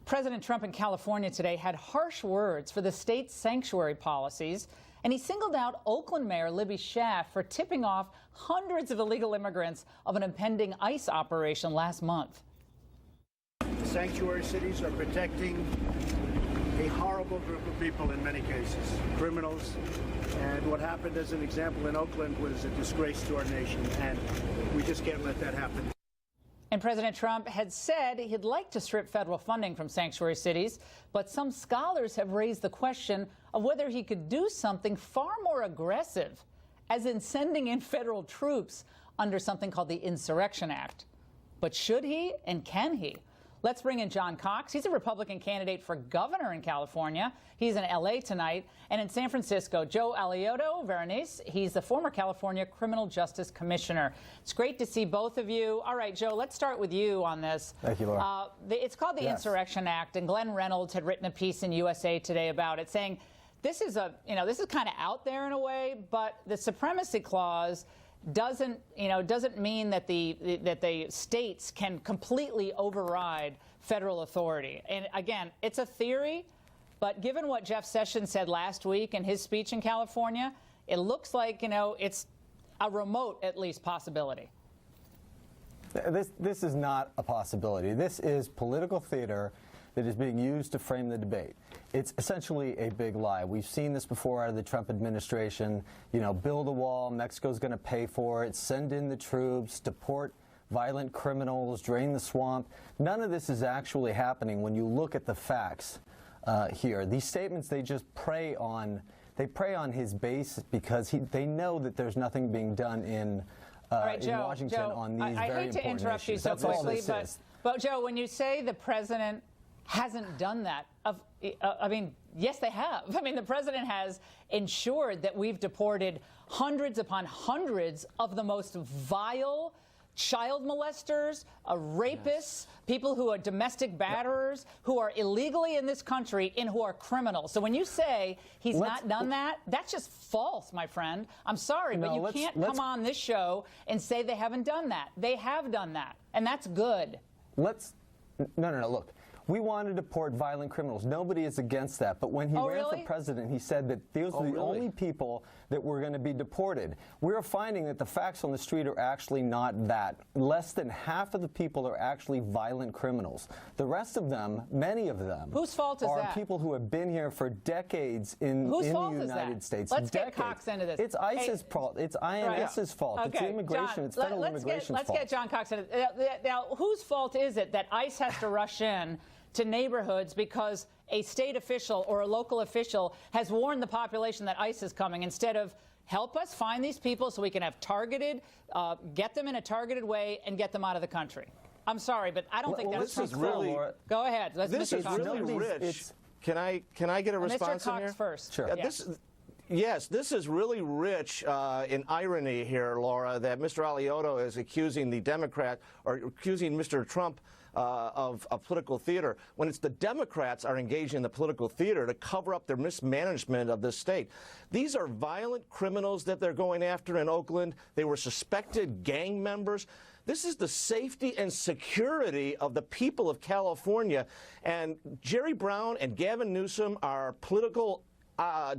President Trump in California today had harsh words for the state's sanctuary policies, and he singled out Oakland Mayor Libby Schaaf for tipping off hundreds of illegal immigrants of an impending ICE operation last month. Sanctuary cities are protecting a horrible group of people in many cases, criminals. And what happened as an example in Oakland was a disgrace to our nation, and we just can't let that happen. And President Trump had said he'd like to strip federal funding from sanctuary cities, but some scholars have raised the question of whether he could do something far more aggressive, as in sending in federal troops under something called the Insurrection Act. But should he and can he? Let's bring in John Cox. He's a Republican candidate for governor in California. He's in L.A. tonight. And in San Francisco, Joe Alioto Veronice. He's the former California Criminal Justice Commissioner. It's great to see both of you. All right, Joe, let's start with you on this. Thank you, Laura. It's called the Insurrection Act, and Glenn Reynolds had written a piece in USA Today about it, saying this is kind of out there in a way, but the Supremacy Clause doesn't mean that the states can completely override federal authority. And again, it's a theory, but given what Jeff Sessions said last week in his speech in California, it looks like, it's a remote, at least, possibility. This is not a possibility. This is political theater that is being used to frame the debate. It's essentially a big lie. We've seen this before out of the Trump administration. Build a wall, Mexico's going to pay for it, send in the troops, deport violent criminals, drain the swamp. None of this is actually happening when you look at the facts here. These statements, they just prey on his base because they know that there's nothing being done in Washington on these very important issues. I hate to interrupt you so quickly, but Joe, when you say the president hasn't done that, yes, they have. The president has ensured that we've deported hundreds upon hundreds of the most vile child molesters, rapists, people who are domestic batterers, who are illegally in this country and who are criminals. So when you say he's not done that, that's just false, my friend. I'm sorry, but you can't come on this show and say they haven't done that. They have done that, and that's good. No, look. We want to deport violent criminals. Nobody is against that. But when he ran for president, he said that those are the only people that were going to be deported. We're finding that the facts on the street are actually not that. Less than half of the people are actually violent criminals. The rest of them, many of them, whose fault is are that? People who have been here for decades in the United States. Let's get Cox into this. It's ICE's fault. It's INS's fault. Okay. It's immigration. It's federal immigration's fault. Let's get John Cox into it. Now, whose fault is it that ICE has to rush in to neighborhoods because a state official or a local official has warned the population that ICE is coming, instead of help us find these people so we can have get them in a targeted way and get them out of the country? I'm sorry, but I don't think that's this is really. Go ahead. This is really rich. Can I get a response Mr. in here? Cox first. Sure. Yes, this is really rich in irony here, Laura, that Mr. Alioto is accusing the Democrat or accusing Mr. Trump of political theater, when it's the Democrats are engaging in the political theater to cover up their mismanagement of this state. These are violent criminals that they're going after in Oakland. They were suspected gang members. This is the safety and security of the people of California. And Jerry Brown and Gavin Newsom are political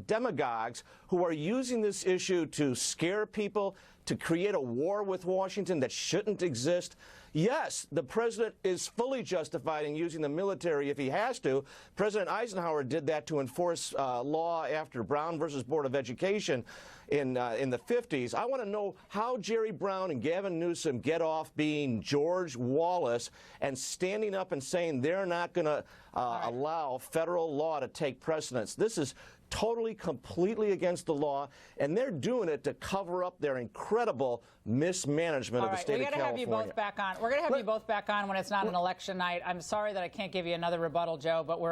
demagogues who are using this issue to scare people, to create a war with Washington that shouldn't exist. Yes, the president is fully justified in using the military if he has to. President Eisenhower did that to enforce law after Brown versus Board of Education in the 50s. I want to know how Jerry Brown and Gavin Newsom get off being George Wallace and standing up and saying they're not going to allow federal law to take precedence. This is totally, completely against the law, and they're doing it to cover up their incredible mismanagement of the state of California. Have you both back on. We're going to have you both back on when it's not an election night. I'm sorry that I can't give you another rebuttal, Joe, but we're